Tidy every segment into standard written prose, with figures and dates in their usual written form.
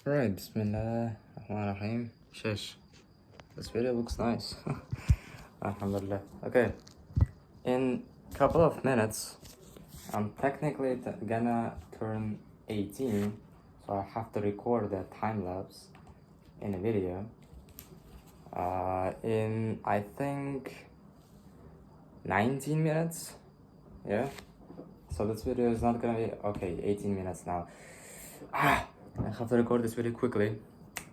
Alright, Bismillah Rahman Rahim. Shesh. This video looks nice. Alhamdulillah. Okay, in a couple of minutes, I'm technically gonna turn 18, so I have to record a time lapse in a video. In I think 19 minutes. Yeah. So this video is not gonna be okay. 18 minutes now. I have to record this video quickly.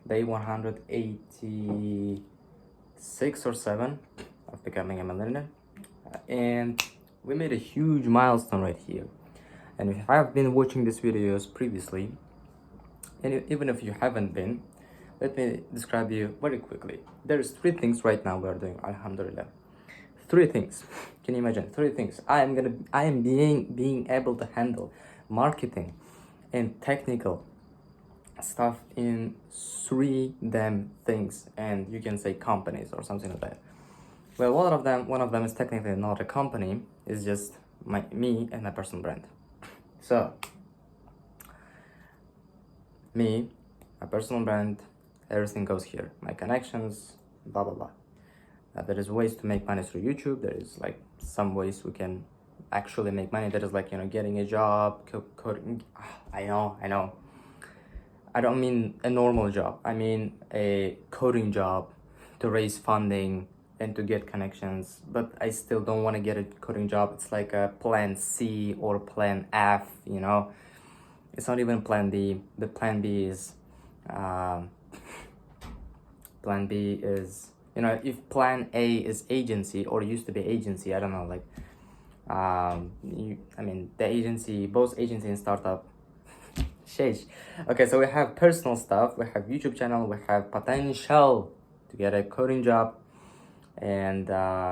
Day 186 or 7 of becoming a millionaire, and we made a huge milestone right here. And if you have been watching these videos previously, and even if you haven't been, let me describe you very quickly. There's 3 things right now we are doing, alhamdulillah. 3 things. Can you imagine? 3 things. I am being able to handle marketing and technical stuff in 3 damn things, and you can say companies or something like that. Well, one of them is technically not a company. It's just me and my personal brand. So me, my personal brand, everything goes here. My connections, blah blah blah. There is ways to make money through YouTube. There is like some ways we can actually make money. There is like, getting a job, coding. I know. I don't mean a normal job. I mean a coding job to raise funding and to get connections. But I still don't want to get a coding job. It's like a plan C or plan F, It's not even plan B. The plan B is, if plan A is agency or used to be agency, I don't know, like, the agency, both agency and startup. Sheesh. Okay, so we have personal stuff, we have YouTube channel, we have potential to get a coding job, and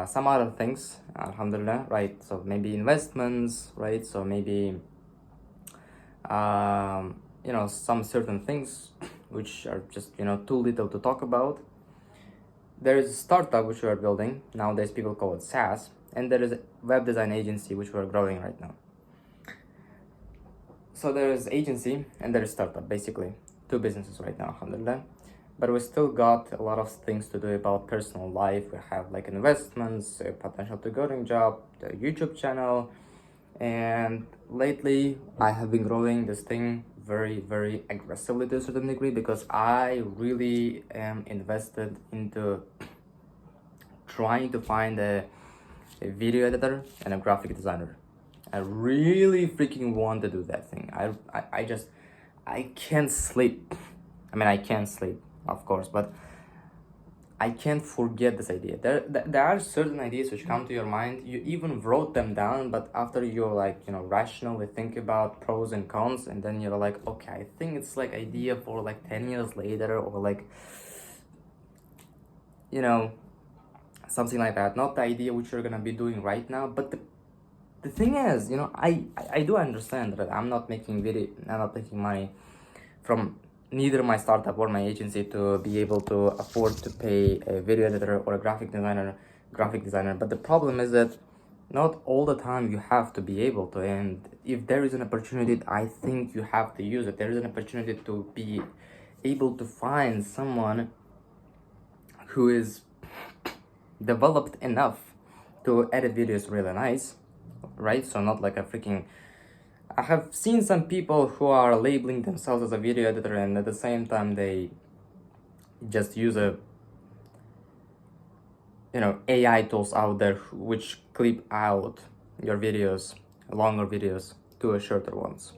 some other things, alhamdulillah, right? So maybe investments, right? So maybe some certain things which are just too little to talk about. There is a startup which we are building nowadays, people call it SaaS, and there is a web design agency which we are growing right now. So there is agency and there is startup, basically 2 businesses right now, alhamdulillah. But we still got a lot of things to do about personal life. We have like investments, a potential to coding job, the YouTube channel, and lately I have been growing this thing very, very aggressively to a certain degree, because I really am invested into trying to find a video editor and a graphic designer. I really freaking want to do that thing. I can't sleep. I can't sleep, of course, but I can't forget this idea. There are certain ideas which come to your mind. You even wrote them down, but after you're rationally think about pros and cons, and then you're like, okay, I think it's like idea for like 10 years later, or like, something like that. Not the idea which you're gonna be doing right now, but the thing is, I do understand that I'm not making money from neither my startup or my agency to be able to afford to pay a video editor or a graphic designer. But the problem is that not all the time you have to be able to, and if there is an opportunity, I think you have to use it. There is an opportunity to be able to find someone who is developed enough to edit videos really nice, right? So not like a freaking, I have seen some people who are labeling themselves as a video editor, and at the same time they just use AI tools out there which clip out your videos, longer videos, to a shorter ones,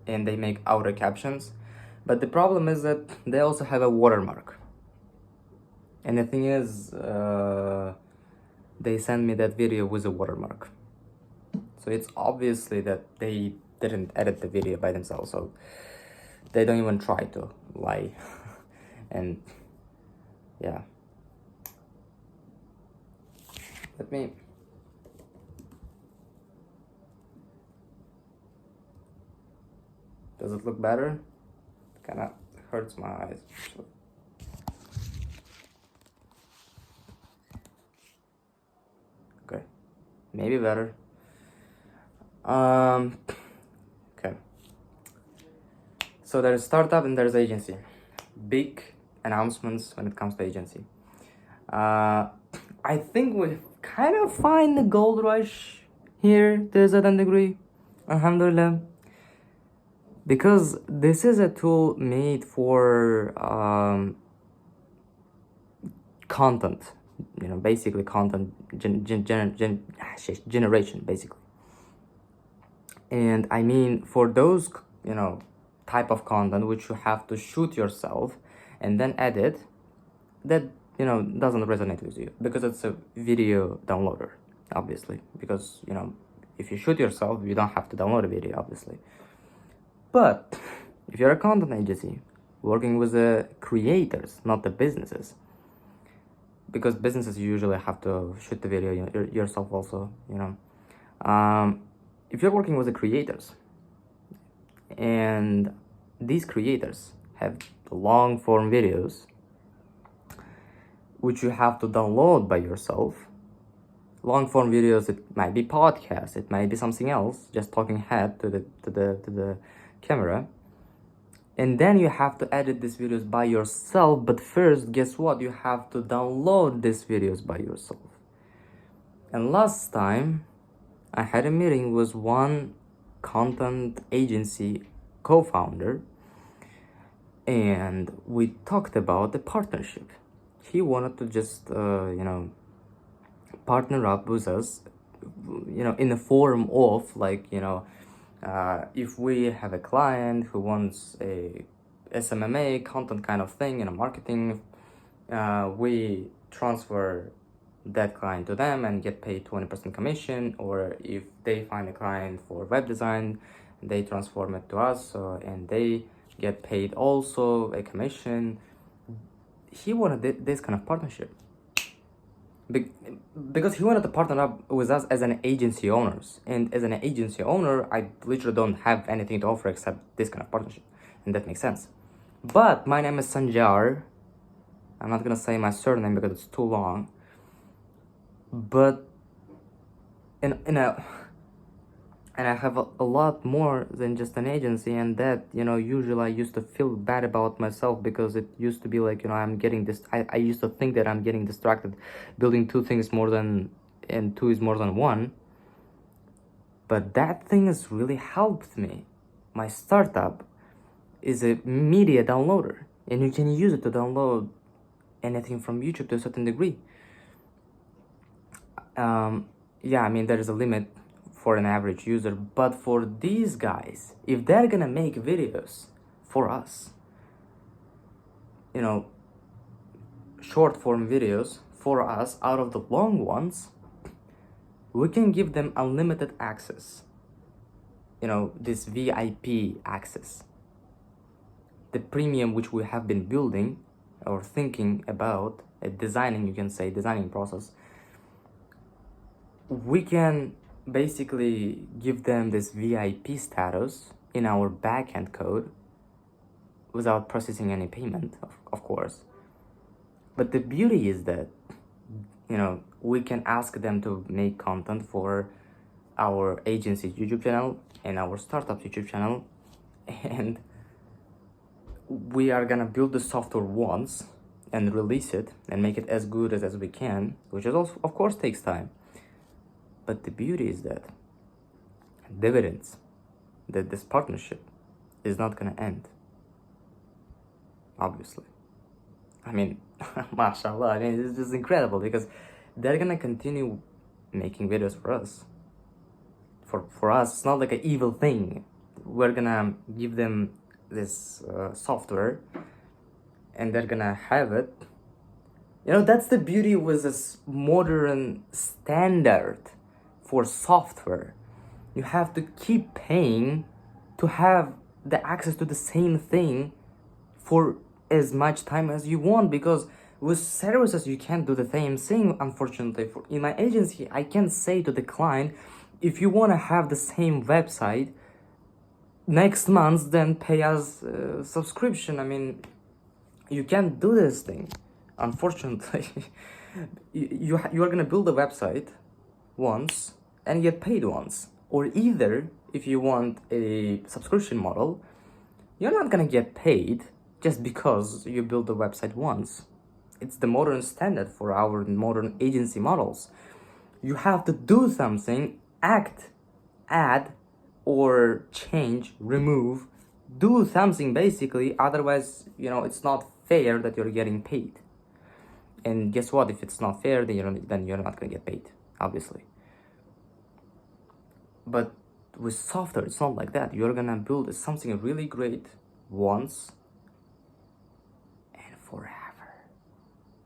and they make outer captions. But the problem is that they also have a watermark, and the thing is, they sent me that video with a watermark. So it's obviously that they didn't edit the video by themselves, so they don't even try to lie. And yeah, does it look better? Kinda hurts my eyes. Okay, maybe better. Okay. So there's startup and there's agency. Big announcements when it comes to agency. I think we kind of find the gold rush here to a certain degree, alhamdulillah, because this is a tool made for content, basically content generation, basically. And I mean, for those, type of content which you have to shoot yourself and then edit, that doesn't resonate with you because it's a video downloader, obviously, because if you shoot yourself you don't have to download a video, obviously. But if you're a content agency working with the creators, not the businesses, because businesses usually have to shoot the video yourself also, if you're working with the creators and these creators have long form videos which you have to download by yourself. Long form videos, it might be podcasts, it might be something else, just talking head to the camera. And then you have to edit these videos by yourself, but first, guess what? You have to download these videos by yourself. And last time, I had a meeting with one content agency co-founder, and we talked about the partnership. He wanted to just partner up with us, in the form of like, if we have a client who wants a SMMA content kind of thing in a marketing, we transfer that client to them and get paid 20% commission, or if they find a client for web design, they transform it to us, and they get paid also a commission. He wanted this kind of partnership because he wanted to partner up with us as an agency owners, and as an agency owner I literally don't have anything to offer except this kind of partnership, and that makes sense. But my name is Sanjar. I'm not gonna say my surname because it's too long, but and I have a lot more than just an agency, and that usually I used to feel bad about myself because it used to be like I'm getting this. I used to think that I'm getting distracted, building two things and two is more than one. But that thing has really helped me. My startup is a media downloader, and you can use it to download anything from YouTube to a certain degree. Yeah, I mean there is a limit for an average user, but for these guys, if they're gonna make videos for us, short form videos for us out of the long ones, we can give them unlimited access, this VIP access, the premium which we have been building or thinking about, designing process. We can basically give them this VIP status in our backend code without processing any payment, of course. But the beauty is that, we can ask them to make content for our agency's YouTube channel and our startup YouTube channel, and we are gonna build the software once and release it and make it as good as we can, which is also, of course, takes time. But the beauty is that dividends, that this partnership is not gonna end, obviously. I mean, mashallah, I mean, it's just incredible because they're gonna continue making videos for us. For us, it's not like an evil thing. We're gonna give them this software and they're gonna have it. That's the beauty with this modern standard for software. You have to keep paying to have the access to the same thing for as much time as you want, because with services you can't do the same thing, unfortunately. In my agency, I can say to the client, if you want to have the same website next month, then pay us subscription. I mean, you can't do this thing, unfortunately. you are gonna build a website once and get paid once, or either if you want a subscription model, you're not gonna get paid just because you build a website once. It's the modern standard for our modern agency models. You have to do something, act, add, or change, remove, do something basically. Otherwise, it's not fair that you're getting paid. And guess what? If it's not fair, then you're not gonna get paid, obviously. But with software, it's not like that. You're gonna build something really great once and forever.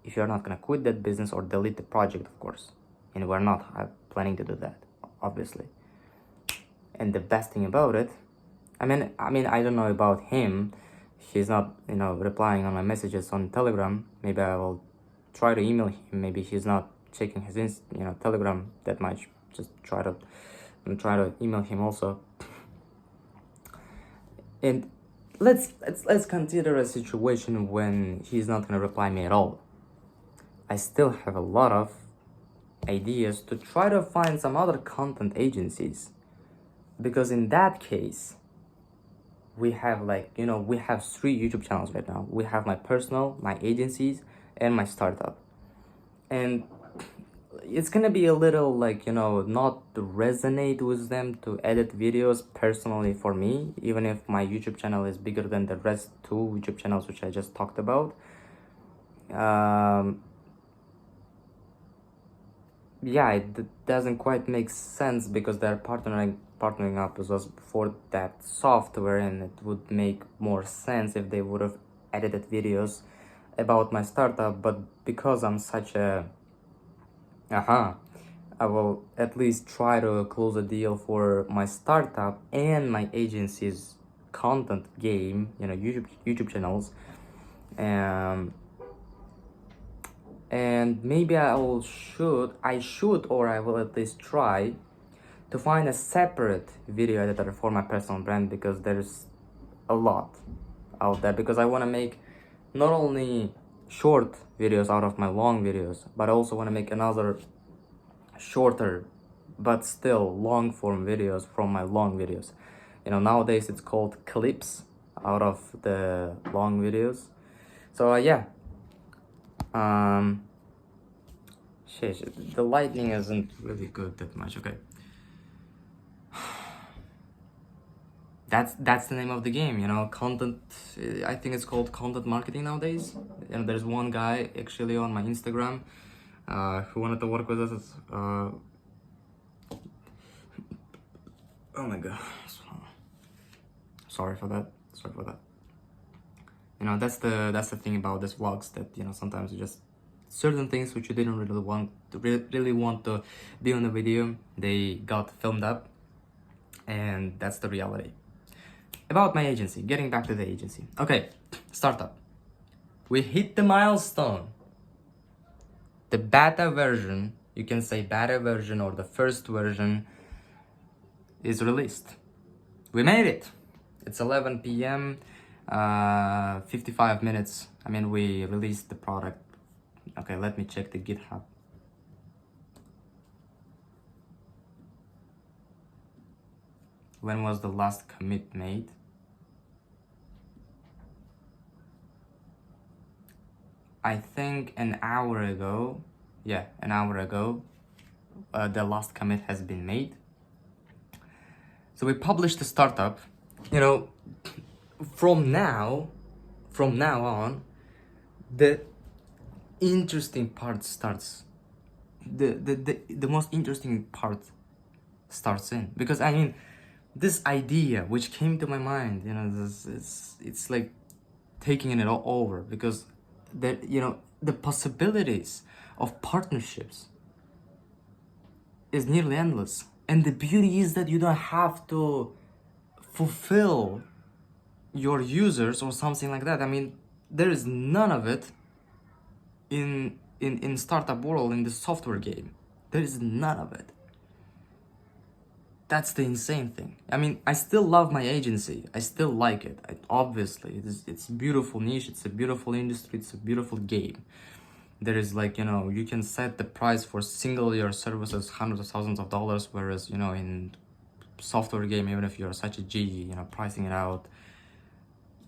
If you're not gonna quit that business or delete the project, of course. And we're not planning to do that, obviously. And the best thing about it, I mean, I don't know about him. He's not, replying on my messages on Telegram. Maybe I will try to email him. Maybe he's not checking his, Telegram that much. Just try to email him also. And let's consider a situation when he's not gonna reply me at all. I still have a lot of ideas to try to find some other content agencies, because in that case we have we have 3 YouTube channels right now. We have my personal, my agencies, and my startup. And it's gonna be a little not to resonate with them to edit videos personally for me, even if my YouTube channel is bigger than the rest 2 YouTube channels which I just talked about. Yeah, it doesn't quite make sense because they're partnering up with us for that software, and it would make more sense if they would have edited videos about my startup. But because I'm such a I will at least try to close a deal for my startup and my agency's content game, YouTube channels. And maybe I should, or I will at least try to find a separate video editor for my personal brand, because there's a lot out there. Because I want to make not only short videos out of my long videos, but I also want to make another shorter but still long form videos from my long videos. Nowadays it's called clips out of the long videos. So yeah. Shit, the lighting isn't really good that much. Okay. That's the name of the game, content. I think it's called content marketing nowadays. And there's one guy actually on my Instagram who wanted to work with us. Oh my god, sorry for that. That's the thing about this vlogs, that sometimes you just certain things which you didn't really want to be on the video, they got filmed up, and that's the reality. About my agency, getting back to the agency. Okay, startup. We hit the milestone. The beta version, you can say beta version or the first version, is released. We made it. It's 11 p.m. 55 minutes. We released the product. Okay, let me check the GitHub. When was the last commit made? I think an hour ago. Yeah, an hour ago. The last commit has been made. So we published the startup. From now on, the interesting part starts. The most interesting part starts in, because this idea which came to my mind, it's like taking it all over, because the possibilities of partnerships is nearly endless. And the beauty is that you don't have to fulfill your users or something like that. There is none of it in startup world, in the software game. There is none of it. That's the insane thing. I still love my agency. I still like it. Obviously, it's a beautiful niche. It's a beautiful industry. It's a beautiful game. There is you can set the price for single your services hundreds of thousands of dollars, whereas in software game, even if you're such a G, pricing it out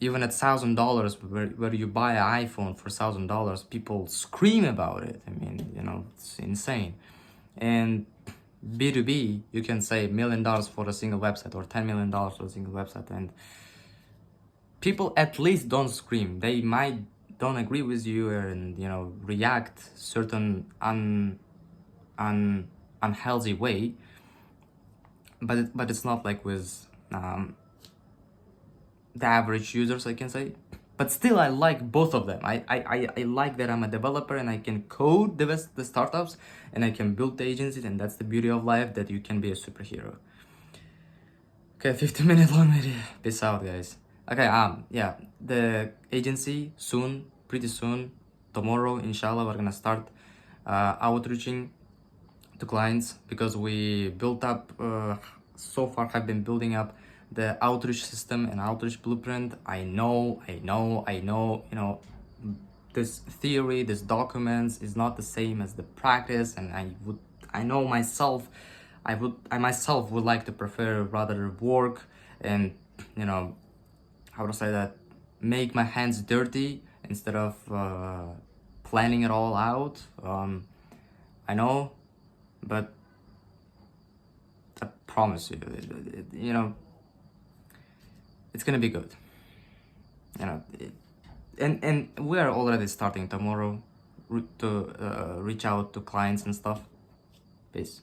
even at $1,000, where you buy an iPhone for $1,000, people scream about it. I mean, you know, it's insane. And B2B, you can say $1 million for a single website or $10 million for a single website, and people at least don't scream. They might don't agree with you and, you know, react certain unhealthy way, but it's not like with the average users, I can say. But still, I like both of them. I like that I'm a developer and I can code the startups and I can build the agencies, and that's the beauty of life, that you can be a superhero. Okay, 15-minute long video. Peace out, guys. Okay, yeah, the agency soon, pretty soon, tomorrow, inshallah, we're gonna start outreaching to clients, because we built up, so far have been building up the outreach system and outreach blueprint. I know, you know, this theory, this documents is not the same as the practice, and I know myself, I myself would like to prefer rather work and, you know, how to say that, make my hands dirty instead of planning it all out. I know, but I promise you, you know, it's gonna be good. You know, and we are already starting tomorrow to reach out to clients and stuff. Peace.